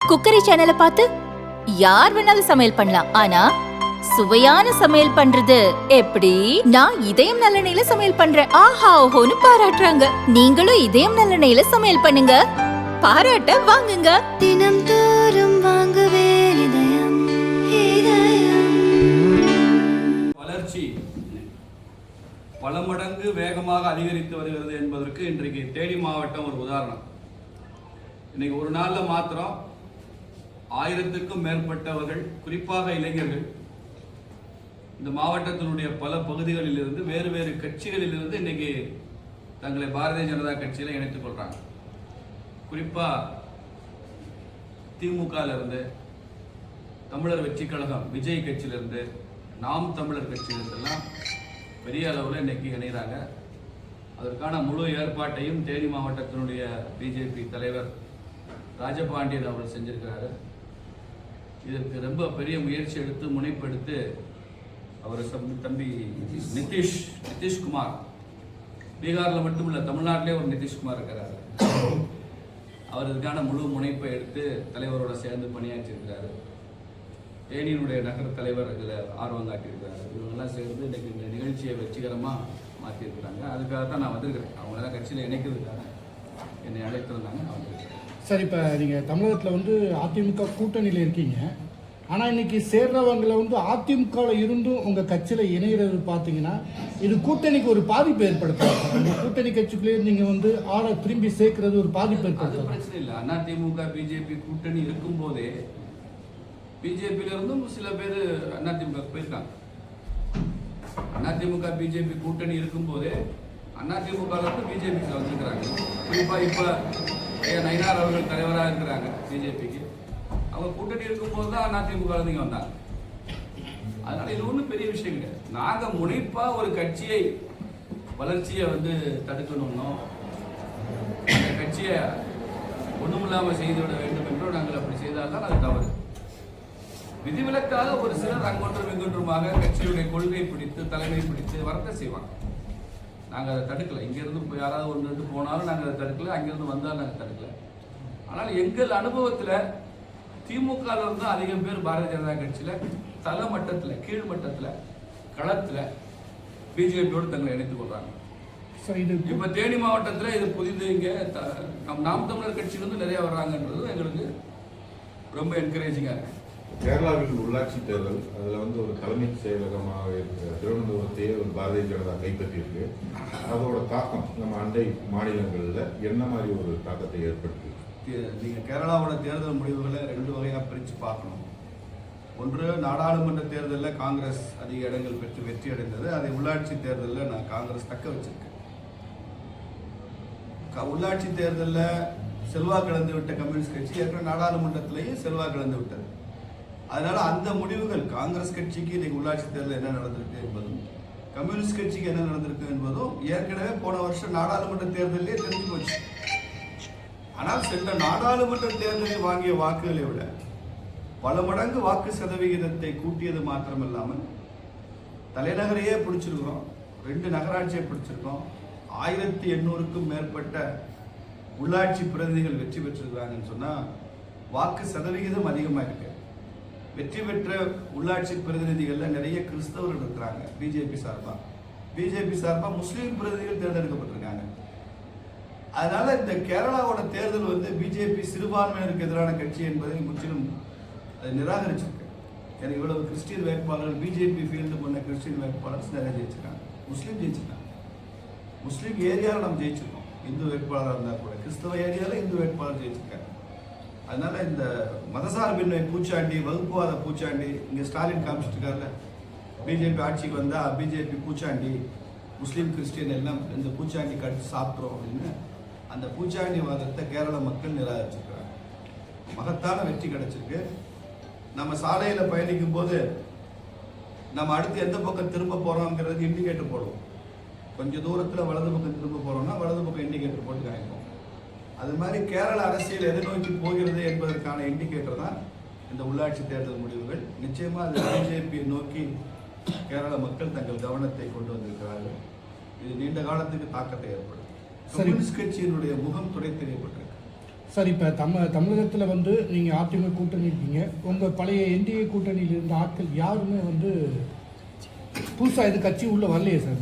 Cookery சேனலை பார்த்து யார் வேணாலும் சமையல் பண்ணலாம். ஆனா சுவையான சமையல் பண்றது எப்படி? நான் இதயம் நல்லெண்ணெயில சமையல் பண்றேன். ஆஹா ஓஹோன்னு பாராட்டுறாங்க. நீங்களும் இதயம் நல்லெண்ணெயில சமையல் பண்ணுங்க, பாராட்ட வாங்குங்க. தினம் தோறும் வாங்குவே இதயம் இதயம். வளர்ச்சி பல மடங்கு வேகமாக அதிகரித்து வருகிறது என்பதற்கு இன்றைக்கு தேனி மாவட்டம் ஒரு உதாரணம். இன்னைக்கு ஒரு நாள்ல மாத்திரம் 1000க்கும் மேற்பட்டவர்கள், குறிப்பாக இளைஞர்கள், இந்த மாவட்டத்தினுடைய பல பகுதிகளில் இருந்து வேறு வேறு கட்சிகளில் இருந்து இன்னைக்கு தங்களை பாரதிய ஜனதா கட்சியில இணைத்துக் கொள்றாங்க. குறிப்பா திமுக இருந்து, தமிழர் வெற்றி கழகம் விஜய் கட்சியிலிருந்து, நாம் தமிழர் கட்சியிலிருந்தெல்லாம் பெரிய அளவில் இன்னைக்கு இணைகிறாங்க. அதற்கான முழு ஏற்பாட்டையும் தேனி மாவட்டத்தினுடைய பிஜேபி தலைவர் ராஜபாண்டியன் அவர்கள் செஞ்சிருக்கிறாரு. இதற்கு ரொம்ப பெரிய முயற்சி எடுத்து முனைப்பெடுத்து அவர் தம்பி நிதிஷ்குமார், பீகாரில் மட்டும் இல்லை தமிழ்நாட்டிலே ஒரு நிதிஷ்குமார் இருக்கிறாரு. அவர் இதுக்கான முழு முனைப்பை எடுத்து தலைவரோட சேர்ந்து பணியாற்றியிருக்கிறாரு. தேனியினுடைய நகர தலைவர் இதில் ஆர்வம் காட்டியிருக்கிறாரு. இவங்கெல்லாம் சேர்ந்து இன்னைக்கு இந்த நிகழ்ச்சியை வெற்றிகரமாக மாற்றியிருக்கிறாங்க. அதுக்காக தான் நான் வந்திருக்கிறேன். அவங்களெல்லாம் கட்சியில் இணைக்கிறதுக்காக என்னை அழைத்திருந்தாங்க, நான் வந்திருக்கிறேன். சார், இப்போ நீங்கள் தமிழகத்தில் வந்து அதிமுக கூட்டணியில் இருக்கீங்க. ஆனால் இன்னைக்கு சேர்றவங்களை வந்து அதிமுகவில் இருந்தும் உங்கள் கட்சியில் இணைகிறது பார்த்தீங்கன்னா இது கூட்டணிக்கு ஒரு பாதிப்பு ஏற்படுத்தும். உங்கள் கூட்டணி கட்சிக்குள்ளேயே நீங்கள் வந்து ஆளை திரும்பி சேர்க்கறது ஒரு பாதிப்பு ஏற்படுத்தும். அது பிரச்சனை இல்லை. அதிமுக பிஜேபி கூட்டணி இருக்கும் போதே பிஜேபியில இருந்தும் சில பேர் அதிமுக போயிருக்காங்க. அதிமுக பிஜேபி கூட்டணி இருக்கும் போதே அதிமுக பிஜேபி வந்திருக்கிறாங்க. குறிப்பா இப்ப நயினார் அவர்கள் தலைவராக இருக்கிறாங்க பிஜேபிக்கு. அவங்க கூட்டணி இருக்கும் போது தான் அதிமுக நீங்க வந்தாங்க. அதனால இது ஒன்றும் பெரிய விஷயம் கிடையாது. நாங்க முனைப்பா ஒரு கட்சியை வளர்ச்சியை வந்து தடுக்கணும்னோ, அந்த கட்சியை ஒண்ணுமில்லாம செய்துவிட வேண்டும் என்றோ நாங்கள் அப்படி செய்தால்தான் அது தவறு. விதிவிலக்காக ஒரு சிலர் அங்கொன்றும் இங்கொன்றுமாக கட்சியுடைய கொள்கை பிடித்து தலைமை பிடித்து வரத்தை செய்வாங்க. நாங்கள் அதை தடுக்கல. இங்கிருந்து யாராவது ஒன்று ரெண்டு போனாலும் நாங்கள் அதை தடுக்கல, அங்கிருந்து வந்தாலும் நாங்கள் தடுக்கல. ஆனால் எங்கள் அனுபவத்தில் திமுக இருந்து அதிகம் பேர் பாரதிய ஜனதா கட்சியில தலை மட்டத்துல, கீழ் மட்டத்துல, களத்துல பிஜேபியோடு தங்களை இணைத்துக் கொள்றாங்க. இப்ப தேனி மாவட்டத்தில் இது புதிது. இங்க நாம் தமிழர் கட்சியிலிருந்து நிறைய வர்றாங்கன்றது எங்களுக்கு ரொம்ப என்கரேஜிங்கா இருக்கு. கேரளாவில் உள்ளாட்சி தேர்தல், அதில் வந்து ஒரு தலைமைச் செயலகமாக இருக்கிற திருவனந்தபுரத்தையே ஒரு பாரதிய ஜனதா கைப்பற்றியிருக்கு. அதோட தாக்கம் நம்ம அண்டை மாநிலங்களில் என்ன மாதிரி ஒரு தாக்கத்தை ஏற்படுத்தி? நீங்கள் கேரளாவோட தேர்தல் முடிவுகளை 2 வகையாக பிரித்து பார்க்கணும். ஒன்று, நாடாளுமன்ற தேர்தலில் காங்கிரஸ் அதிக இடங்கள் பெற்று வெற்றி அடைந்தது. அதை உள்ளாட்சி தேர்தலில் நான் காங்கிரஸ் தக்க வச்சிருக்கேன். உள்ளாட்சி தேர்தலில் செல்வாக்கு இழந்து விட்ட கம்யூனிஸ்ட் கட்சி ஏற்கனவே நாடாளுமன்றத்திலேயே செல்வாக்கு இழந்து விட்டது. அதனால அந்த முடிவுகள் காங்கிரஸ் கட்சிக்கு இன்னைக்கு உள்ளாட்சி தேர்தல் என்ன நடந்திருக்கு என்பதும், கம்யூனிஸ்ட் கட்சிக்கு என்ன நடந்திருக்கு என்பதும் ஏற்கனவே போன வருஷம் நாடாளுமன்ற தேர்தலே தெரிஞ்சு போச்சு. ஆனால் சென்ற நாடாளுமன்ற தேர்தலில் வாங்கிய வாக்குகளை விட பல மடங்கு வாக்கு சதவிகிதத்தை கூட்டியது மாத்திரமில்லாமல் தலைநகரையே பிடிச்சிருக்கிறோம், 2 நகராட்சியை பிடிச்சிருக்கோம், 1800க்கும் மேற்பட்ட உள்ளாட்சி பிரதிநிதிகள் வெற்றி பெற்றிருக்கிறாங்கன்னு சொன்னா வாக்கு சதவிகிதம் அதிகமாக இருக்கு. வெற்றி பெற்ற உள்ளாட்சி பிரதிநிதிகள்ல நிறைய கிறிஸ்தவர்கள் இருக்கிறாங்க. பிஜேபி சார்பா முஸ்லீம் பிரதிநிதிகள் தேர்ந்தெடுக்கப்பட்டிருக்காங்க. அதனால இந்த கேரளாவோட தேர்தல் வந்து பிஜேபி சிறுபான்மையினருக்கு எதிரான கட்சி என்பதை முற்றிலும் அதை நிராகரிச்சிருக்கு. எனக்கு இவ்வளவு கிறிஸ்டியன் வேட்பாளர்கள், பிஜேபி ஃபீல்டு பண்ண கிறிஸ்டியன் வேட்பாளர் நிறைய ஜெயிச்சிருக்காங்க, முஸ்லீம் ஜெயிச்சிருக்காங்க. முஸ்லீம் ஏரியாவில் நம்ம ஜெயிச்சிருக்கோம். இந்து வேட்பாளராக இருந்தால் கூட கிறிஸ்தவ ஏரியாவில் இந்து வேட்பாளர் ஜெயிச்சிருக்காங்க. அதனால இந்த மதசார்பின்மை பூச்சாண்டி, வகுப்புவாத பூச்சாண்டி, இங்கே ஸ்டாலின் காமிச்சிருக்காருல, பிஜேபி ஆட்சிக்கு வந்தா பிஜேபி பூச்சாண்டி, முஸ்லீம் கிறிஸ்டியன் எல்லாம் இந்த பூச்சாண்டி கடிச்சு சாப்பிட்றோம் அப்படின்னு அந்த பூச்சாண்டி வாதத்தை கேரள மக்கள் நிராகரிச்சிருக்கிறாங்க. மகத்தான வெற்றி கிடைச்சிருக்கு. நம்ம சாலையில பயணிக்கும் போது நம்ம அடுத்து எந்த பக்கம் திரும்ப போறோம்ங்கிறதுக்கு இண்டிகேட்டர் போடுவோம். கொஞ்சம் தூரத்தில் வலது பக்கம் திரும்ப போறோம்னா வலது பக்கம் இண்டிகேட்டர் போட்டு காமிப்போம். அது மாதிரி கேரள அரசியல் எதை நோக்கி போகிறது என்பதற்கான இண்டிகேட்டர் தான் இந்த உள்ளாட்சி தேர்தல் முடிவுகள். நிச்சயமா அது பிஜேபியை நோக்கி கேரள மக்கள் தங்கள் கவனத்தை கொண்டு வந்திருக்கிறார்கள். இது நீண்ட காலத்துக்கு தாக்கத்தை ஏற்படும். கம்யூனிஸ்ட் கட்சியினுடைய முகம் துடை தெரியப்பட்டிருக்கு. சார் இப்போ தமிழகத்தில் வந்து நீங்கள் அதிமுக கூட்டணி இருக்கீங்க, உங்கள் பழைய என்டிஏ கூட்டணியில் இருந்த ஆட்கள் யாருமே வந்து புதுசாக இது கட்சி உள்ளே வரலையே சார்.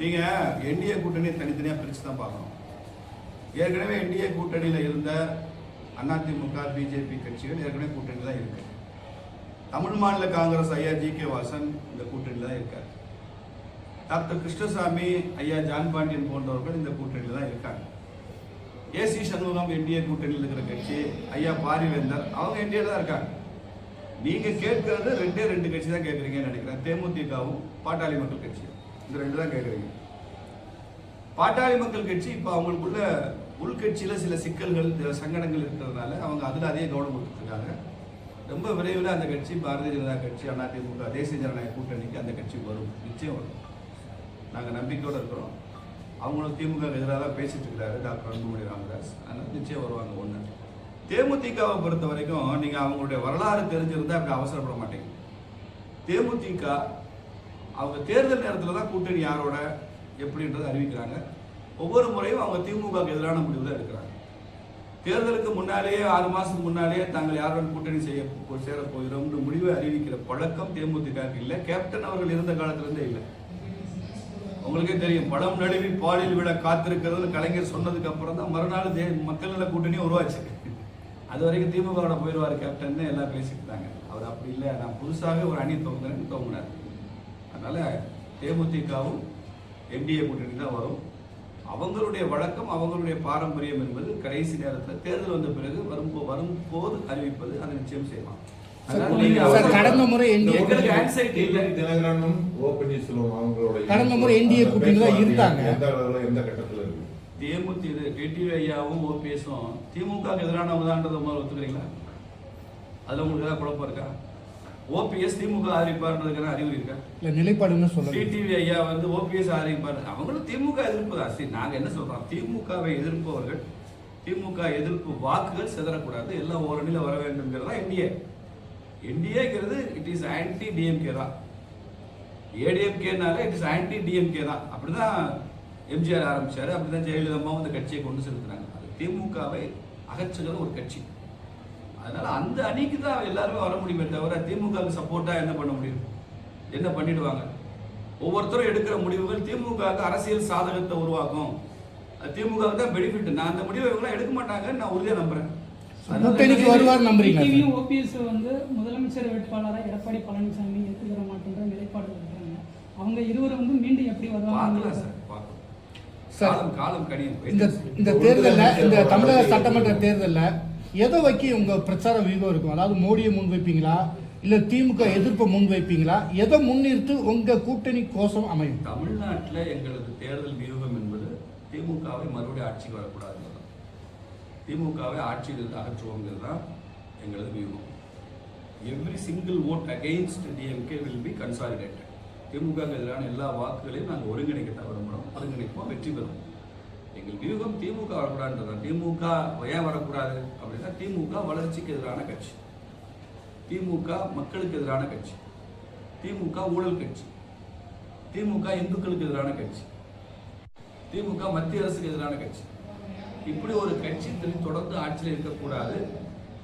நீங்கள் என்டிஏ கூட்டணியை தனித்தனியாக பிரித்து தான் பார்க்கணும். ஏற்கனவே என்டிஏ கூட்டணியில் இருந்த அதிமுக பிஜேபி கட்சிகள் ஏற்கனவே கூட்டணியில் தான் இருக்கு. தமிழ் மாநில காங்கிரஸ் ஐயா ஜி.கே. வாசன் இந்த கூட்டணியில் தான் இருக்கார். டாக்டர் கிருஷ்ணசாமி, ஐயா ஜான் பாண்டியன் போன்றவர்கள் இந்த கூட்டணியில் தான் இருக்காங்க. ஏசி சண்முகம் என்டிஏ கூட்டணியில் இருக்கிற கட்சி, ஐயா பாரிவேந்தர் அவங்க என்டிஏல தான் இருக்காங்க. நீங்க கேட்கறது ரெண்டு கட்சி தான் கேட்குறீங்கன்னு நினைக்கிறேன். தேமுதிகவும் பாட்டாளி மக்கள் கட்சி, இந்த ரெண்டு தான் கேட்குறீங்க. பாட்டாளி மக்கள் கட்சி இப்போ அவங்களுக்குள்ள உள்கட்சியில் சில சிக்கல்கள் சங்கடங்கள் இருக்கிறதுனால அவங்க அதில் அதே கவனம் கொடுத்துருக்காங்க. ரொம்ப விரைவில் அந்த கட்சி பாரதிய ஜனதா கட்சி, அதிமுக, தேசிய ஜனநாயக கூட்டணிக்கு அந்த கட்சி வரும், நிச்சயம் வரும். நாங்கள் நம்பிக்கையோடு இருக்கிறோம். அவங்களும் திமுக எதிராக தான் பேசிட்டு இருக்கிறாரு டாக்டர் அன்புமணி ராமதாஸ். அதனால நிச்சயம் வருவாங்க. ஒன்று, தேமுதிகவை பொறுத்த வரைக்கும் நீங்கள் அவங்களுடைய வரலாறு தெரிஞ்சிருந்தால் அப்படி அவசரப்பட மாட்டீங்க. தேமுதிக அவங்க தேர்தல் நேரத்தில் தான் கூட்டணி யாரோட எப்படின்றத அறிவிக்கிறாங்க. ஒவ்வொரு முறையும் அவங்க திமுகவுக்கு எதிரான முடிவு தான் எடுக்கிறாங்க. தேர்தலுக்கு முன்னாலேயே 6 மாதத்துக்கு முன்னாலேயே தாங்கள் யாருடன் கூட்டணி சேர போகிறோம்னு முடிவை அறிவிக்கிற பழக்கம் தேமுதிகவுக்கு இல்லை. கேப்டன் அவர்கள் இருந்த காலத்திலிருந்தே இல்லை. உங்களுக்கே தெரியும், படம் நழுவி பாலியல் விட காத்திருக்கிறது கலைஞர் சொன்னதுக்கு அப்புறம் தான் மறுநாள் மக்கள் நல கூட்டணியும் உருவாச்சு. அது வரைக்கும் திமுகவோட போயிடுவார் கேப்டன் எல்லாம் பேசிக்கிட்டாங்க. அவர் அப்படி இல்லை, நான் புதுசாக ஒரு அணி துவங்கினார். அதனால தேமுதிகவும் என்டிஏ கூட்டணி தான் வரும். அவங்களுடைய வழக்கம், அவங்களுடைய பாரம்பரியம் என்பது கடைசி நேரத்தில் தேர்தல் வந்த பிறகு வரும்போது அறிவிப்பது, அதை நிச்சயம் செய்யலாம். கடந்த முறை கடந்த முறை என்டிஏ கூட்டணி தான் இருந்தாங்க. எந்த கட்டத்தில் இருக்கு டிடிவி ஐயாவும் ஓபிஎஸும் திமுக எதிரானவங்க தான்றதை முதல்ல ஒத்துக்கிறீங்களா? அதுல உங்களுக்கு ஏதாவது குழப்பம் இருக்கா? ஓபிஎஸ் திமுக ஆதரிப்பார்ன்றதுக்கான அறிகுறி இருக்கா? இல்ல, நிலைப்பாடுன்னு சொல்லுங்க. டிடிவி ஐயா வந்து ஓபிஎஸ் ஆதரிப்பார், அவங்களும் திமுக எதிர்ப்பு தான். சரி, நாங்க என்ன சொல்றோம், திமுகவை எதிர்ப்பவர்கள், திமுக எதிர்ப்பு வாக்குகள் சிதறக்கூடாது, எல்லாம் ஒரு அணியில வர வேண்டும்ங்கிறதா என்டிஏ. என்டிஏங்கிறது இட் இஸ் ஆன்டி டிஎம்கே தான். ஏடிஎம்கேனால இட் இஸ் ஆன்டி டிஎம்கே தான். அப்படிதான் எம்ஜிஆர் ஆரம்பிச்சாரு, அப்படிதான் ஜெயலலிதாவும் அந்த கட்சியை கொண்டு செலுத்தினாங்க. அது திமுகவை அகற்றுகிற ஒரு கட்சி. அதனால அந்த அணிக்கு தான் எல்லாருமே வர முடியுமே தவிர திமுகவுக்கு சப்போர்ட்டா என்ன பண்ண முடியும்? என்ன பண்ணிடுவாங்க? ஒவ்வொருத்தரும் எடுக்கிற முடிவுகள் திமுகவுக்கு அரசியல் சாதகத்தை உருவாக்கும். திமுகவுக்கு தான் பெனிஃபிட். நான் அந்த முடிவை இவங்களாம் எடுக்க மாட்டாங்கன்னு நான் உறுதியா நம்புறேன். கூட்டணிக்கு வருவார் நம்புறீங்க? ஓபிஎஸ் வந்து முதலமைச்சர் வேட்பாளராக எடப்பாடி பழனிசாமி ஏற்றுக்கிற மாட்டேன்ற நிலைப்பாடு இருக்கிறாங்க. அவங்க இருவரும் வந்து மீண்டும் எப்படி வருவாங்க சார்? காலம் கடினம். இந்த தேர்தலில், இந்த தமிழக சட்டமன்ற தேர்தலில் எதை வைக்க உங்க பிரச்சார வியூகம் இருக்கும்? அதாவது மோடியை முன்வைப்பீங்களா, இல்ல திமுக எதிர்ப்பை முன்வைப்பீங்களா? எதை முன்னிறுத்து உங்க கூட்டணி கோஷம் அமையும்? தமிழ்நாட்டில் எங்களது தேர்தல் வியூகம் என்பது திமுகவை மறுபடியும் ஆட்சிக்கு வரக்கூடாது, திமுகவை ஆட்சியிலிருந்து அகற்றுவோங்கிறது தான் எங்களது வியூகம். Every single vote against DMK will be consolidated. திமுகவுக்கு எதிரான எல்லா வாக்குகளையும் நாங்கள் ஒருங்கிணைக்க விரும்புகிறோம், ஒருங்கிணைப்போம், வெற்றி பெறுவோம். எங்கள் வியூகம் திமுக வரக்கூடாதுன்றதான். திமுக ஏன் வரக்கூடாது அப்படின்னா, திமுக வளர்ச்சிக்கு எதிரான கட்சி, திமுக மக்களுக்கு எதிரான கட்சி, திமுக ஊழல் கட்சி, திமுக இந்துக்களுக்கு எதிரான கட்சி, திமுக மத்திய அரசுக்கு எதிரான கட்சி. இப்படி ஒரு கட்சி தொடர்ந்து ஆட்சியில் இருக்கக்கூடாது.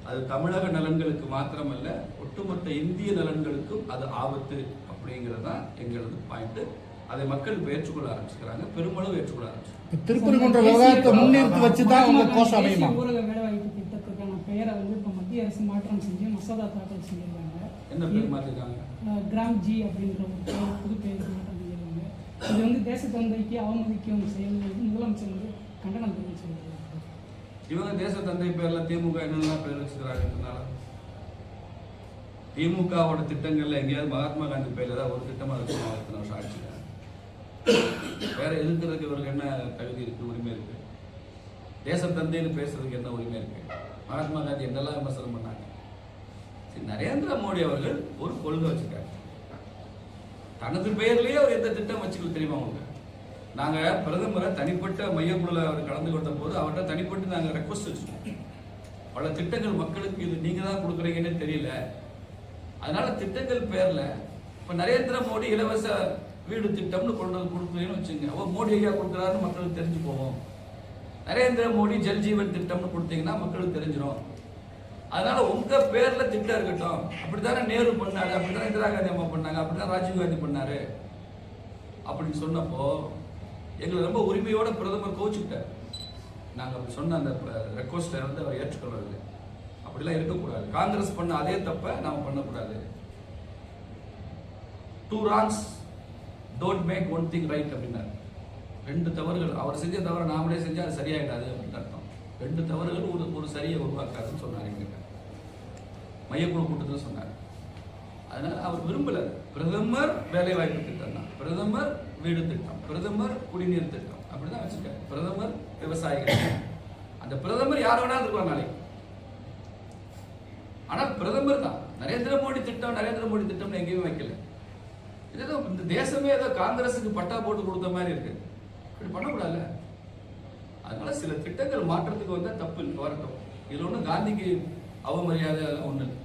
அது தமிழக நலன்களுக்கு மாத்திரமல்ல, ஒட்டுமொத்த இந்திய நலன்களுக்கும் அது ஆபத்து அப்படிங்கிறது தான் எங்களது பாயிண்ட். அதை மக்கள் இப்போ ஏற்றுக்கொள்ள ஆரம்பிச்சுக்கிறாங்க, பெருமளவு ஏற்றுக்கொள்ள ஆரம்பிச்சு. திருப்பரங்குன்ற விவகாரத்தை முன்னிறுத்தி வச்சுதான் உங்க கோஷம் அமையுமா? ஊரக வேலைவாய்ப்பு திட்டத்துக்கான பெயரை வந்து இப்போ மத்திய அரசு மாற்றம் செஞ்சு மசோதா தாக்கல் செஞ்சிருக்காங்க. என்ன பேர் மாற்றிருக்காங்க? கிராம் ஜி அப்படின்ற ஒரு பெயர், புது பெயர் மாற்றம் செஞ்சிருக்காங்க. இது வந்து தேச தந்தைக்கு அவமதிக்கும் செயல் முதலமைச்சர் வந்து கண்டனம் தெரிவிச்சிருக்காங்க. இவங்க தேச தந்தை பேர்ல திமுக என்னெல்லாம் பேர் வச்சுக்கிறாங்க? திமுகவோட திட்டங்கள்ல எங்கேயாவது மகாத்மா காந்தி பேர்ல தான் ஒரு திட்டமா இருக்கு. 10 வருஷம் ஆட்சியில் வேற எதிர்க்கிறதுக்கு இவருக்கு என்ன தகுதி இருக்கு, உரிமை இருக்கு? தேச தந்தைன்னு பேசுறதுக்கு என்ன உரிமை இருக்கு? மகாத்மா காந்தி என்னெல்லாம் விமர்சனம் பண்ணாங்க? நரேந்திர மோடி அவர்கள் ஒரு கொள்கை வச்சிருக்காரு, தனது பெயர்லயே அவர் எந்த திட்டம் வச்சுக்கல தெரியுமா உங்களுக்கு? நாங்க பிரதமரை தனிப்பட்ட மையக்குழுல அவர் கலந்து கொண்ட போது அவர்கிட்ட தனிப்பட்டு நாங்க ரெக்வஸ்ட் வச்சிருக்கோம். பல திட்டங்கள் மக்களுக்கு இது நீங்க தான் கொடுக்குறீங்கன்னு தெரியல, அதனால திட்டங்கள் பேர்ல இப்ப நரேந்திர மோடி இலவச வீடு திட்டம்னு கொண்டு வந்து கொடுக்குறீங்கன்னு வச்சுங்க, மோடி ஐயா கொடுக்குறாருன்னு மக்களுக்கு தெரிஞ்சு போவோம். நரேந்திர மோடி ஜல் ஜீவன் திட்டம்னு கொடுத்தீங்கன்னா மக்களுக்கு தெரிஞ்சிடும். அதனால உங்க பேர்ல திட்டம் இருக்கட்டும். அப்படித்தானே நேரு பண்ணாரு, அப்படித்தானே இந்திரா காந்தி அம்மா பண்ணாங்க, அப்படித்தான் ராஜீவ் காந்தி பண்ணாரு அப்படின்னு சொன்னப்போ எங்களை ரொம்ப உரிமையோட பிரதமர் கோச்சுக்கிட்டார். நாங்கள் அப்படி சொன்ன அந்த ரெக்வஸ்ட்டை வந்து அவர் ஏற்றுக்கொள்ளவில்லை. அப்படிலாம் இருக்கக்கூடாது. காங்கிரஸ் பண்ண அதே தப்பை நாம பண்ணக்கூடாது. 2 wrongs don't make one thing right அப்படின்னாரு. 2 தவறுகள் அவர் செஞ்ச தவறை நாமளே செஞ்சா அது சரியாயிடாது அப்படின்னு அர்த்தம். 2 தவறுகள் ஒரு சரியை உருவாக்காதுன்னு சொன்னார் எங்கிட்ட மையக்குழு கூட்டத்தில் சொன்னார். அதனால அவர் விரும்பல. பிரதமர் வேலை வாய்ப்பு திட்டம் தான், பிரதமர் வீடு திட்டம், பிரதமர் குடிநீர் திட்டம், அப்படிதான் வச்சுருக்காரு. பிரதமர் விவசாயிகள், அந்த பிரதமர் யார் வேணாலும் இருக்கலாம் நாளைக்கு. ஆனால் பிரதமர் தான். நரேந்திர மோடி திட்டம் எங்கேயுமே வைக்கல. ஏதோ இந்த தேசமே ஏதோ காங்கிரஸுக்கு பட்டா போட்டு கொடுத்த மாதிரி இருக்கு. இப்படி பண்ணக்கூடாது. அதனால சில திட்டங்கள் மாற்றத்துக்கு வந்தால் தப்பு வரட்டும். இதில் ஒன்றும் காந்திக்கு அவமரியாதை ஒன்று இல்லை.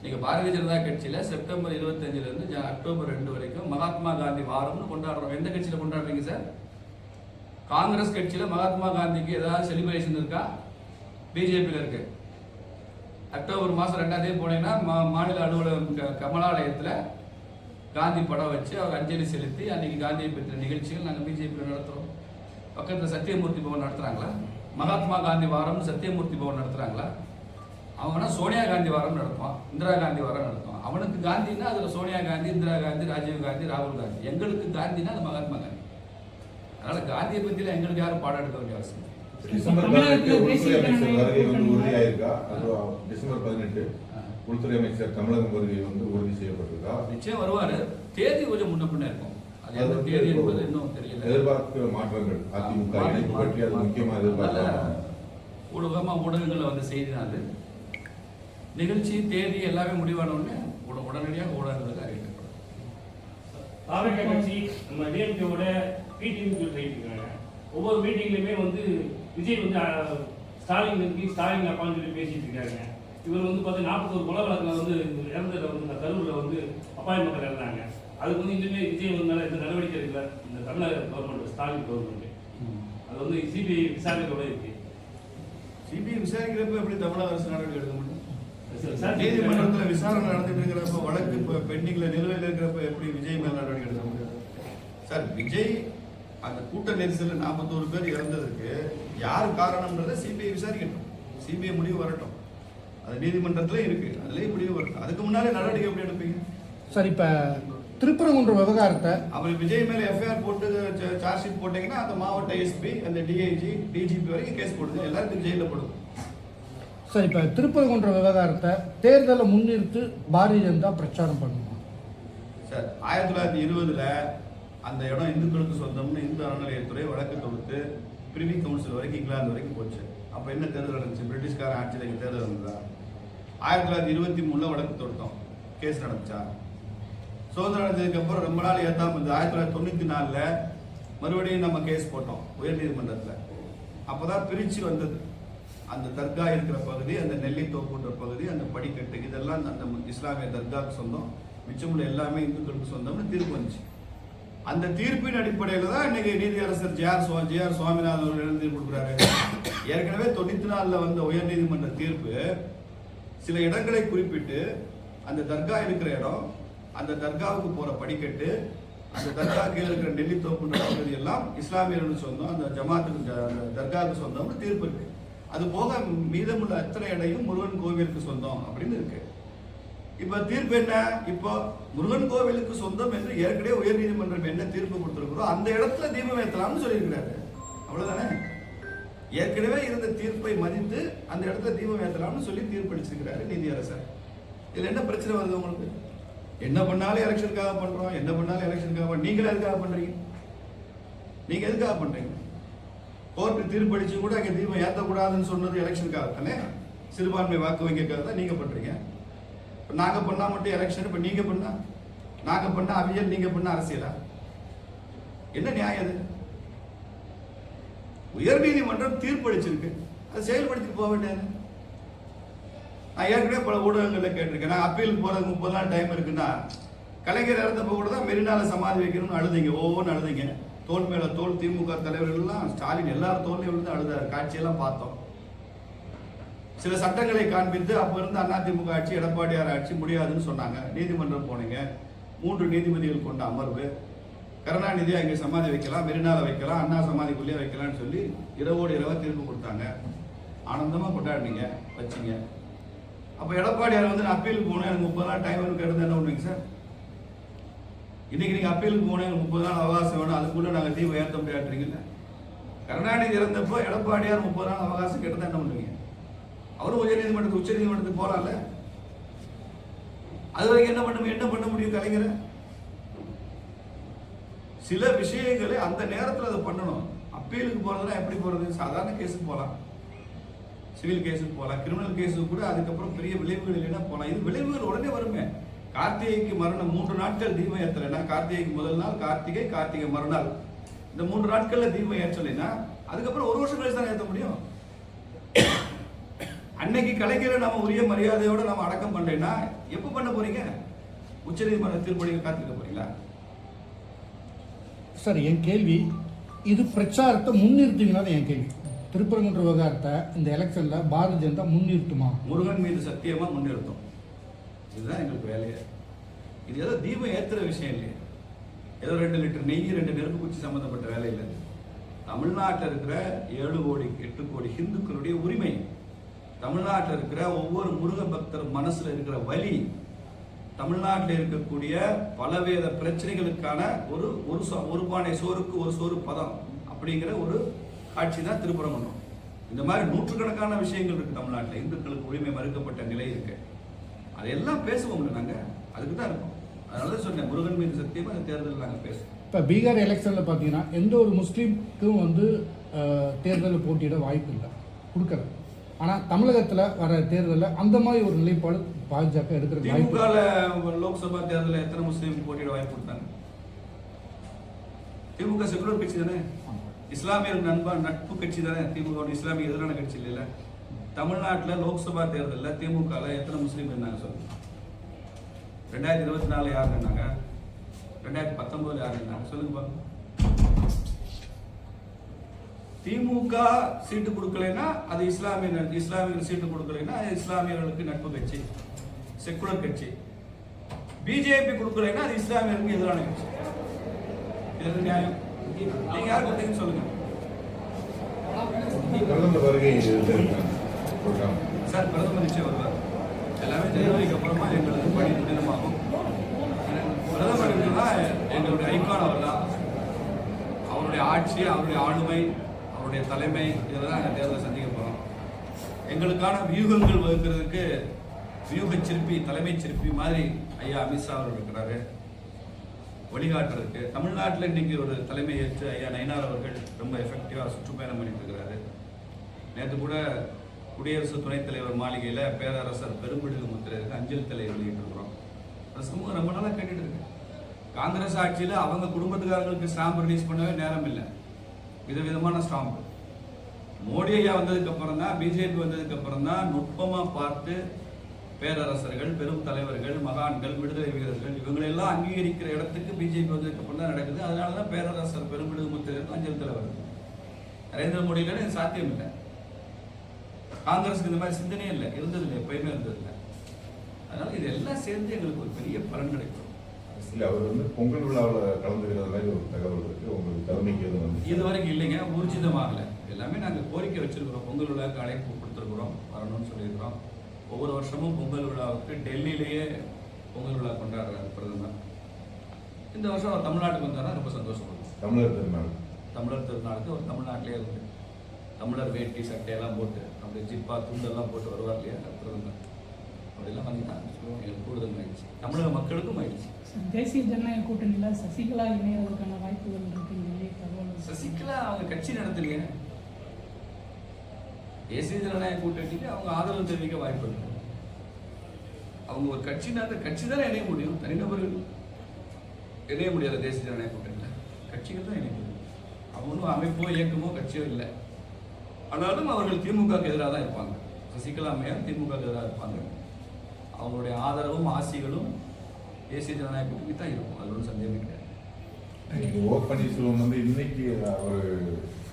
நீங்க பாரதிய ஜனதா கட்சியில செப்டம்பர் 25 அக்டோபர் 2 வரைக்கும் மகாத்மா காந்தி வாரம்னு கொண்டாடுறோம். எந்த கட்சியில கொண்டாடுறீங்க சார்? காங்கிரஸ் கட்சியில மகாத்மா காந்திக்கு ஏதாவது செலிப்ரேஷன் இருக்கா? பிஜேபியில் இருக்கு. அக்டோபர் மாதம் 2ஆம் தேதி போனீங்கன்னா மாநில அலுவலகம் கமலாலயத்தில் காந்தி படம் வச்சு அவர் அஞ்சலி செலுத்தி அன்னைக்கு காந்தியை பற்றிய நிகழ்ச்சிகள் நாங்கள் பிஜேபியில் நடத்துகிறோம். பக்கத்தில் சத்தியமூர்த்தி பவன் நடத்துகிறாங்களா? மகாத்மா காந்தி வாரம் சத்தியமூர்த்தி பவன் நடத்துகிறாங்களா? அவனா சோனியா காந்தி வாரம் நடத்துவான், இந்திரா காந்தி வாரம் நடத்துவான். அவனுக்கு காந்தின்னா அதில் சோனியா காந்தி, இந்திரா காந்தி, ராஜீவ் காந்தி, ராகுல் காந்தி. எங்களுக்கு காந்தின்னா அது மகாத்மா காந்தி. அதனால காந்தியை பற்றியில் எங்களுக்கு யாரும் பாடம் எடுக்க வேண்டிய அவசியம். டிசம்பர் 18 உள்துறை அமைச்சர் வருகை வந்து உறுதியாயிருக்கா? அது டிசம்பர் 18 உள்துறை அமைச்சர் தமிழகம் வருகை வந்து உறுதி செய்யப்பட்டிருக்கா? நிச்சயம் வருவாரு. தேதி கொஞ்சம் முன்ன பின்ன இருக்கும். அது எந்த தேதி என்பது இன்னும் தெரியல. எதிர்பார்க்கிற மாற்றங்கள் அதிமுக இணைப்பு பற்றி அது முக்கியமா எதிர்பார்க்கலாம். ஊடகங்களில் வந்து செய்தினாது நிகழ்ச்சி தேதி எல்லாமே முடிவான உடனே உடனடியாக ஊடகங்களுக்கு அறிவிக்கப்படும். தாவேக கட்சி நம்ம டிஎம்கேவோட மீட்டிங் சொல்லியிருக்காங்க. ஒவ்வொரு மீட்டிங்லையுமே வந்து விஜய் வந்து ஸ்டாலின் அப்பான்னு சொல்லி பேசிட்டு இருக்காங்க. இவர் வந்து பார்த்தா 41 கொலை வழக்கில் வந்து இறந்ததில் வந்து இந்த கரூரில் வந்து அப்பாவி மக்கள் இறந்தாங்க. அதுக்கு வந்து இன்னுமே விஜய் வந்து மேலே எந்த நடவடிக்கை இருக்குல்ல இந்த தமிழக கவர்மெண்ட், ஸ்டாலின் கவர்மெண்ட். அது வந்து சிபிஐ விசாரணையோட இருக்கு. சிபிஐ விசாரிக்கிறப்ப எப்படி தமிழக அரசு நடவடிக்கை எடுக்க முடியும்? நீதிமன்றத்தில் விசாரணை நடந்துட்டு இருக்கிறப்ப, வழக்கு இப்போ பெண்டிங்ல நிலுவையில் இருக்கிறப்ப எப்படி விஜய் மேல் நடவடிக்கை எடுக்க முடியாது? சார், விஜய் அந்த கூட்ட நெரிசலில் 41 பேர் இறந்ததுக்கு யார் காரணம்ன்றதை சிபிஐ விசாரிக்கட்டும். சிபிஐ முடிவு வரட்டும். அது நீதிமன்றத்தில் இருக்கு, அதுலேயே முடிவு வரட்டும். அதுக்கு முன்னாலே நடவடிக்கை எப்படி எடுப்பீங்க? சார், இப்போ திருப்பரங்குன்ற விவகாரத்தை அவர் விஜய் மேலே எஃப்ஐஆர் போட்டு சார்ஜ் ஷீட் போட்டீங்கன்னா அந்த மாவட்ட எஸ்பி, அந்த டிஐஜி, டிஜிபி வரைக்கும் கேஸ் போடுது, எல்லாருக்கும் ஜெயிலில் போடுது. சார், இப்போ திருப்பரங்குன்ற விவகாரத்தை தேர்தலை முன்னிறுத்து பாரதிய ஜனதா பிரச்சாரம் பண்ணுமா? சார், 1920 அந்த இடம் இந்துக்களுக்கு சொந்தம்னு இந்து அறநிலையத்துறை வழக்கு தொடுத்து பிரிவி கவுன்சில் வரைக்கும் இங்கிலாந்து வரைக்கும் போச்சு. அப்போ என்ன தேர்தல் நடந்துச்சு? பிரிட்டிஷ்கார ஆட்சியில் இங்கே தேர்தல் நடந்ததா? 1923 வழக்கு தொடுத்தோம், கேஸ் நடந்துச்சா? சுதந்திரம் அடைஞ்சதுக்கு அப்புறம் ரொம்ப நாள் ஏற்றாம இருந்தது. 1994 மறுபடியும் நம்ம கேஸ் போட்டோம் உயர்நீதிமன்றத்தில். அப்போதான் பிரிச்சு வந்தது. அந்த தர்கா இருக்கிற பகுதி, அந்த நெல்லித்தோப்புன்ற பகுதி, அந்த படிக்கட்டு, இதெல்லாம் அந்த இஸ்லாமிய தர்காவுக்கு சொந்தம், மிச்சமுள்ள எல்லாமே இந்துக்களுக்கு சொந்தம்னு தீர்ப்பு வந்துச்சு. அந்த தீர்ப்பின் அடிப்படையில் தான் இன்னைக்கு நீதியரசர் ஜே.ஆர். சுவாமிநாதன் அவர்கள் எழுதி கொடுக்குறாரு. ஏற்கனவே 94 வந்த உயர்நீதிமன்ற தீர்ப்பு சில இடங்களை குறிப்பிட்டு அந்த தர்கா இருக்கிற இடம், அந்த தர்காவுக்கு போற படிக்கட்டு, அந்த தர்கா கீழே இருக்கிற நெல்லித்தோப்புன்ற பகுதி எல்லாம் இஸ்லாமியர்களுக்கு சொந்தம், அந்த ஜமாத்துக்கு தர்காவுக்கு சொந்தம்னு தீர்ப்பு இருக்கு. அது போக மீதமுள்ள அத்தனை இடையும் முருகன் கோவிலுக்கு சொந்தம் அப்படின்னு இருக்கு. இப்ப தீர்ப்பு என்ன? இப்போ முருகன் கோவிலுக்கு சொந்தம் என்று ஏற்கனவே உயர்நீதிமன்றம் என்ன தீர்ப்பு கொடுத்திருக்கிறோம் அந்த இடத்துல தீபம் ஏற்றலாம்னு சொல்லியிருக்கிறாரு. அவ்வளவுதானே? ஏற்கனவே இருந்த தீர்ப்பை மதித்து அந்த இடத்துல தீபம் ஏற்றலாம்னு சொல்லி தீர்ப்பளிச்சிருக்கிறாரு நீதியரசர். இதுல என்ன பிரச்சனை வருது உங்களுக்கு? என்ன பண்ணாலும் எலெக்ஷனுக்காக பண்றோம், என்ன பண்ணாலும் எலெக்ஷனுக்காக. நீங்களே எதுக்காக பண்றீங்க? நீங்க எதுக்காக பண்றீங்க? கோர்ட்டு தீர்ப்பளிச்சு கூட அங்கே தீபம் ஏற்றக்கூடாதுன்னு சொன்னது எலெக்ஷனுக்காக தானே, சிறுபான்மை வாக்கு வங்கிக்காக தான் நீங்க பண்றீங்க. நாங்க பண்ணா மட்டும் எலெக்ஷன், இப்ப நீங்க பண்ணா, நாங்க பண்ண அவியல், நீங்க பண்ண அரசியலா? என்ன நியாயம் அது? உயர்நீதிமன்றம் தீர்ப்பளிச்சிருக்கு, அதை செயல்படுத்திட்டு போக வேண்டியது. நான் ஏற்கனவே பல ஊடகங்களில் கேட்டிருக்கேன். நான் அப்பீலுக்கு போறதுக்கு 30 நாள் டைம் இருக்குன்னா, கலைஞர் இறந்தப்போ கூட தான் மெரினால சமாதி வைக்கணும்னு அழுதிங்க, ஒவ்வொன்று அழுதிங்க. தோல் மேல தோல் திமுக தலைவர்கள் எல்லாம் ஸ்டாலின் எல்லாரும் தோல்லையும் விழுந்து அழுதாரு. காட்சியெல்லாம் பார்த்தோம். சில சட்டங்களை காண்பித்து அப்ப இருந்து அதிமுக ஆட்சி, எடப்பாடியார் ஆட்சி முடியாதுன்னு சொன்னாங்க. நீதிமன்றம் போனீங்க, 3 நீதிபதிகள் கொண்ட அமர்வு. கருணாநிதியை அங்கே சமாதி வைக்கலாம், மெரினால வைக்கலாம், அண்ணா சமாதிக்குள்ளேயே வைக்கலாம்னு சொல்லி இரவோடு இரவா தீர்ப்பு கொடுத்தாங்க. ஆனந்தமா கொண்டாடினீங்க, வச்சிங்க. அப்ப எடப்பாடியார் வந்து நான் அப்பீலுக்கு போனேன், எனக்கு 30 நாள் டைம் கேட்டு என்ன பண்ணுவீங்க சார்? இன்னைக்கு நீங்க அப்பீலுக்கு போனேன், எனக்கு 30 நாள் அவகாசம் வேணும், அதுக்குள்ள நாங்க தீர்வு ஏற்ற முடியாதுறீங்கல்ல. கருணாநிதி இறந்தப்போ எடப்பாடியார் 30 நாள் அவகாசம் கேட்டு என்ன பண்ணுவீங்க? அவரும் உச்சநீதிமன்றத்துக்கு போறான்ல. அது வரைக்கும் என்ன பண்ண முடியும் கலைஞரை? சில விஷயங்களை அந்த நேரத்தில் அதை பண்ணணும். அப்பீலுக்கு போறதுனா எப்படி போறது? சாதாரண கேஸுக்கு போகலாம், சிவில் கேஸுக்கு போகலாம், கிரிமினல் கேஸுக்கு கூட அதுக்கப்புறம் பெரிய விளைவுகள் இல்லைன்னா போகலாம். இது விளைவுகள் உடனே வருமே. கார்த்திகைக்கு மறுநாள் 3 நாட்கள் தீபம் ஏற்றலைன்னா, கார்த்திகைக்கு முதல் நாள் கார்த்திகை மறுநாள், இந்த 3 நாட்கள்ல தீபம் ஏற்றலைன்னா அதுக்கப்புறம் 1 வருஷம் கழிச்சு தான் ஏற்ற முடியும். அன்னைக்கு கலைஞரை நம்ம உரிய மரியாதையோட நம்ம அடக்கம் பண்ணலைன்னா எப்ப பண்ண போறீங்க? உச்சநீதிமன்ற தீர்ப்படியை காத்திருக்க போறீங்களா? சார், என் கேள்வி, இது பிரச்சாரத்தை முன்னிறுத்துவீங்களா? என் கேள்வி, திருப்பரங்குன்ற விவகாரத்தை இந்த எலெக்ஷன்ல பாரதிய ஜனதா முன்னிறுத்துமா? முருகன் மீது சத்தியமா முன்னிறுத்தும். இதுதான் எங்களுக்கு வேலையே. இது ஏதோ தீபம் ஏத்துற விஷயம் இல்லையே. ஏதோ 2 லிட்டர் நெய் 2 நெருப்பு குச்சி சம்பந்தப்பட்ட வேலை இல்லை. தமிழ்நாட்டில் இருக்கிற 7 கோடி 8 கோடி ஹிந்துக்களுடைய உரிமை, தமிழ்நாட்டில் இருக்கிற ஒவ்வொரு முருக பக்தர் மனசுல இருக்கிற வலி, தமிழ்நாட்டில் இருக்கக்கூடிய பலவேத பிரச்சனைகளுக்கான ஒரு பானை சோறுக்கு ஒரு சோறு பதம் அப்படிங்கிற ஒரு காட்சி தான் திருப்பரங்குன்றம். இந்த மாதிரி நூற்றுக்கணக்கான விஷயங்கள் இருக்கு தமிழ்நாட்டில். இந்துக்களுக்கு உரிமை மறுக்கப்பட்ட நிலை இருக்கு. அதையெல்லாம் பேசுவோம்ல நாங்க, அதுக்கு தான் இருக்கோம். அதனால சொன்னேன், முருகன் மீது சத்தியமா இந்த தேர்தலில் நாங்கள் பேசுவோம். இப்போ பீகார் எலெக்ஷனில் பார்த்தீங்கன்னா எந்த ஒரு முஸ்லீமுக்கும் வந்து தேர்தலில் போட்டியிட வாய்ப்பு இல்லை, கொடுக்கல. ஆனால் தமிழகத்தில் வர தேர்தலில் அந்த மாதிரி ஒரு நிலைப்பாடு பாஜக எடுக்கிறது. திமுக லோக்சபா தேர்தலில் எத்தனை முஸ்லீம் போட்டியிட வாய்ப்பு கொடுத்தாங்க? திமுக செகுலர் கட்சி தானே, இஸ்லாமியர் நட்பு கட்சி தானே. திமுக இஸ்லாமிய எதிரான கட்சி இல்லைல்ல. தமிழ்நாட்டில் லோக்சபா தேர்தலில் திமுக எத்தனை முஸ்லீம் இருந்தாங்க சொல்லுங்க? 2024 யார் இருந்தாங்க? 2019 யார் இருந்தாங்க சொல்லுங்க பாருங்க. திமுக சீட்டு கொடுக்கலைன்னா அது இஸ்லாமியர்கள் சீட்டு கொடுக்கலைன்னா இஸ்லாமியர்களுக்கு நட்பு கட்சி, செக்குலர் கட்சி. பிஜேபி கொடுக்கலைன்னா அது இஸ்லாமியர்களுக்கு எதிரான கட்சி. இது நியாயம்? நீங்க யார் கொடுத்தீங்கன்னு சொல்லுங்க சார். பிரதமர் நிச்சயம் வருவார். எல்லாமே தேர்தலுக்கு அப்புறமா எங்களது பணி துரிதமாகும். பிரதமர் தான் எங்களுடைய ஐகான். அவர் தான், அவருடைய ஆட்சி, அவருடைய ஆளுமை, அவருடைய தலைமை, இதெல்லாம் நாங்கள் தேர்தலை சந்திக்க போகிறோம். எங்களுக்கான வியூகங்கள் வகுக்கிறதுக்கு வியூக சிற்பி, தலைமை சிற்பி மாதிரி ஐயா அமித்ஷா அவர்கள் இருக்கிறாரு வழிகாட்டுறதுக்கு. தமிழ்நாட்டில் இன்னைக்கு ஒரு தலைமை ஏற்று ஐயா நயினார் அவர்கள் ரொம்ப எஃபெக்டிவாக சுற்றுப்பயணம் பண்ணிட்டு இருக்கிறாரு. நேற்று கூட குடியரசு துணைத் தலைவர் மாளிகையில் பேரரசர் பெரும்பிடுகு முத்திரைக்கு அஞ்சல் தலை வெளியிட்டிருக்கிறோம். அந்த சமூகம் ரொம்ப நாளாக கேட்டுட்டு இருக்கு. காங்கிரஸ் ஆட்சியில் அவங்க குடும்பத்துக்காரங்களுக்கு ஸ்டாம்ப் ரிலீஸ் பண்ணவே நேரம் இல்லை, விதவிதமான ஸ்டாம்ப். மோடி ஐயா வந்ததுக்கு அப்புறம் தான், பிஜேபி வந்ததுக்கு அப்புறம் தான் நுட்பமாக பார்த்து பேரரசர்கள், பெரும் தலைவர்கள், மகான்கள், விடுதலை வீரர்கள் இவங்களெல்லாம் அங்கீகரிக்கிற இடத்துக்கு பிஜேபி வந்ததுக்கு அப்புறம் தான் நடக்குது. அதனால தான் பேரரசர் பெரும்பிடுகு முத்திரைக்கு அஞ்சல் தலை வருது. நரேந்திர மோடியில இது சாத்தியம் இல்லை. காங்கிரஸுக்கு இந்த மாதிரி சிந்தனையே இல்லை, இருந்ததில்லை, எப்பயுமே இருந்ததில்லை. அதனால இதெல்லாம் சேர்ந்து எங்களுக்கு ஒரு பெரிய பலன் கிடைக்கும். இல்லை, அவர் வந்து பொங்கல் விழாவில் கலந்துக்கிற மாதிரி ஒரு தகவல் இருக்கு. உங்களுக்கு தலைமைக்கு எதுவும் வந்து இது வரைக்கும் இல்லைங்க, ஊர்ஜிதமாகலை. எல்லாமே நாங்கள் கோரிக்கை வச்சிருக்கிறோம். பொங்கல் விழாவுக்கு அழைப்பு கொடுத்துருக்குறோம், வரணும்னு சொல்லியிருக்கிறோம். ஒவ்வொரு வருஷமும் பொங்கல் விழாவுக்கு டெல்லியிலேயே பொங்கல் விழா கொண்டாடுறாரு பிரதமர். இந்த வருஷம் அவர் தமிழ்நாட்டுக்கு வந்தாருன்னா ரொம்ப சந்தோஷப்படுவோம். தமிழர் திருநாளுக்கு அவர் தமிழ்நாட்டிலே இருந்து தமிழர் வேட்டி சட்டையெல்லாம் போட்டு அப்படியே ஜிப்பா துண்டெல்லாம் போட்டு வருவார் இல்லையா பிரதமர். அப்படிலாம் வந்துட்டாங்க, எங்களுக்கு கூடுதல் ஆயிடுச்சு, தமிழக மக்களுக்கும் ஆயிடுச்சு. தேசிய ஜனநாயக கூட்டணியில் சசிகலா இணையறதுக்கான வாய்ப்புகள் இருக்கு. சசிகலா அவங்க கட்சி நடத்தலையே. தேசிய ஜனநாயக கூட்டணிக்கு அவங்க ஆதரவு தெரிவிக்க வாய்ப்பு இருக்கு. அவங்க ஒரு கட்சி கட்சி தானே இணைய முடியும், தனிநபர்கள் இணைய முடியாது. தேசிய ஜனநாயக கூட்டணியில் கட்சிகள் தான் இணைய முடியும். அவங்க ஒன்றும் அமைப்போ இயக்கமோ கட்சியோ இல்லை. ஆனாலும் அவர்கள் திமுகவுக்கு எதிராக தான் இருப்பாங்க. சசிகலா அம்மையார் திமுகவுக்கு எதிராக இருப்பாங்க. அவங்களுடைய ஆதரவும் ஆசிகளும் தேசிய ஜனநாயக கூட்டணிக்கு தான் இருக்கும், அது ஒன்றும் சந்தேகம் கிடையாது. ஓ பன்னீர்செல்வம் வந்து இன்னைக்கு அவர்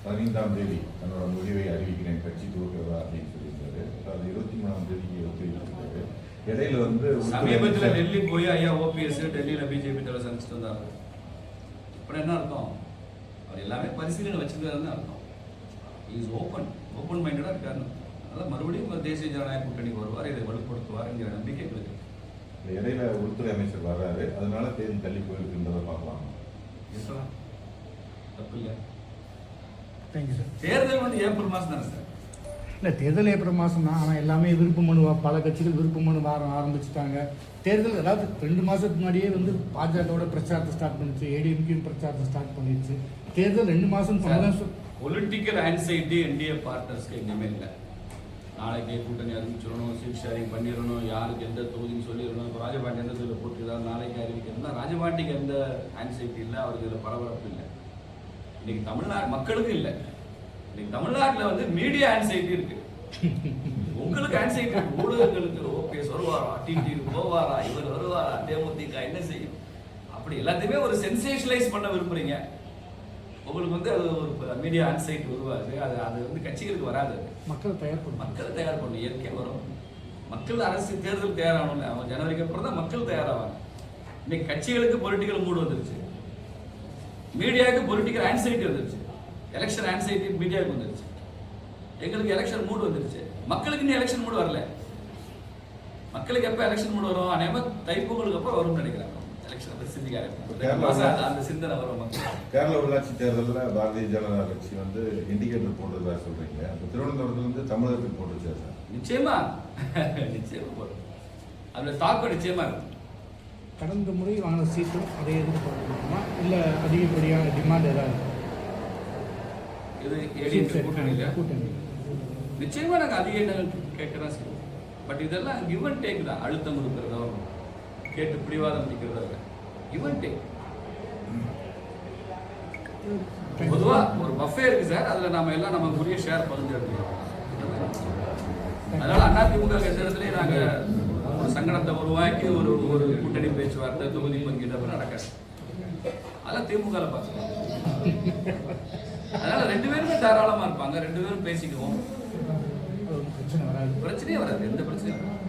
15ஆம் தேதி தன்னோட முடிவை அறிவிக்கிறேன் கட்சி துவக்கிறதா அப்படின்னு சொல்லியிருக்காரு. அது 23ஆம் தேதிக்கு ஒத்துழைச்சிருக்காரு. இடையில வந்து சமீபத்துல டெல்லி போய் ஐயா ஓபிஎஸ் டெல்லியில பிஜேபி தலைவர் சந்திச்சுட்டு வந்தாரு. அப்புறம் என்ன அர்த்தம்? அவர் எல்லாமே பரிசீலனை வச்சிருக்காருன்னு அர்த்தம். இஸ் ஓப்பன் மைண்டடா இருக்காரு. அதனால மறுபடியும் தேசிய ஜனநாயக கூட்டணிக்கு வருவார், இதை வலுப்படுத்துவார் என்கிற நம்பிக்கை இருக்கு. இடையில உள்துறை அமைச்சர் வர்றாரு, அதனால தேதி தள்ளி போயிருக்குன்றதை பார்க்கலாம். இருக்கலாம், தப்பு இல்லை. Thank you sir. தேர்தல் வந்து ஏப்ரல் மாசம் தானே சார்? இல்லை, தேர்தல் ஏப்ரல் மாதம் தான். ஆனால் எல்லாமே விருப்ப மனு, பல கட்சிகள் விருப்ப மனு ஆரம்பிச்சுட்டாங்க. தேர்தல் அதாவது 2 மாதத்துக்கு முன்னாடியே வந்து பாஜகவோட பிரச்சாரத்தை ஸ்டார்ட் பண்ணிச்சு, ஏடிஎம்கேயும் பிரச்சாரத்தை ஸ்டார்ட் பண்ணிடுச்சு. தேர்தல் 2 மாதம் பொலிட்டிக்கல் ஆன்சைட்டி என்டிஏ பார்ட்னர்ஸ்க்கு எங்கேயுமே இல்லை. நாளைக்கு கூட்டணி அறிவிச்சிடணும், சீட் ஷேரிங் பண்ணிடணும், யாருக்கு எந்த தொகுதின்னு சொல்லிடணும். இப்போ ராஜபாண்டி எந்த தொகுதியில் போட்டுருக்காரு நாளைக்கு அறிவிக்கணும்னா ராஜபாண்டிக்கு எந்த ஆன்சைட்டி இல்லை, அவருக்கு இதில் பரபரப்பு இல்லை. இன்னைக்கு தமிழ்நாடு மக்களுக்கு இல்லை. இன்னைக்கு தமிழ்நாட்டில் வந்து மீடியா ஆன்சைட்டி இருக்கு. உங்களுக்கு ஆன்சைட்டி இருக்கு, ஊடகங்களுக்கு ஓபிஎஸ் வருவாரா, டிடிவி போவாரா, இவர் வருவாரா, தேமுதிக என்ன செய்யும், அப்படி எல்லாத்தையுமே ஒரு சென்சேஷனலைஸ் பண்ண விரும்புறீங்க. உங்களுக்கு வந்து அது ஒரு மீடியா ஆன்சைட் உருவாது. அது வந்து கட்சிகளுக்கு வராது. மக்களை தயார் பண்ணணும், இயற்கை வரும். மக்கள் அரசு தேர்தல் தயாராகணும். அவங்க ஜனவரிக்கு அப்புறம் தான் மக்கள் தயாராவாங்க. இன்னைக்கு கட்சிகளுக்கு பொலிட்டிக்கல் மூடு வந்துருச்சு, மீடியாவுக்கு பொலிட்டிக்கல் ஆன்சைட்டி வந்துருச்சு, எலெக்ஷன் ஆன்சைட்டி மீடியாவுக்கு வந்துருச்சு. எங்களுக்கு எலெக்ஷன் மூடு வந்துருச்சு, மக்களுக்கு இன்னும் எலெக்ஷன் மூடு வரல. மக்களுக்கு எப்போ எலெக்ஷன் மூடு வரும்? அநேகமாக தைப்பொங்கலுக்கு அப்புறம் வரும்னு நினைக்கிறாங்க. கேரள உள்ளாட்சி தேர்தலில் பாரதிய ஜனதா கட்சி வந்து இண்டிகேட்டர் போடுறதா சொல்றீங்க. திருவனந்தபுரத்துல இருந்து தமிழகத்துக்கு போட்டுருச்சா சார்? நிச்சயமா போடும். அதுல தாக்கம் நிச்சயமா இருக்கும். கடந்த முறை வாங்கின சீட்டும் அதே எதிர்பார்க்கணுமா இல்லை அதிகப்படியான டிமாண்ட் ஏதாவது? இது கூட்டணி நிச்சயமா நாங்கள் அதிக எண்ணங்கள் கேட்கதான் செய்வோம். பட் இதெல்லாம் கிவ் அண்ட் டேக் தான். அழுத்தம் கொடுக்கறதோ கேட்டு பிடிவாதம் பிடிக்கிறதோ கிவ் அண்ட் டேக். பொதுவா ஒரு பஃபே இருக்கு சார், அதுல நாம எல்லாம் நமக்குரிய ஷேர் பகிர்ந்து எடுத்துக்கிறோம். அதனால அதிமுக இடத்துலயே நாங்க ஒரு சங்கடத்தை உருவாக்கி ஒரு ஒரு கூட்டணி பேச்சுவார்த்தை தொகுதி பங்கீடு நடக்காது. அதெல்லாம் திமுக பார்த்துக்கோம். அதனால 2 பேருமே தாராளமா இருப்பாங்க, 2 பேரும் பேசிக்குவோம். பிரச்சனையே வராது, எந்த பிரச்சனையும் வராது.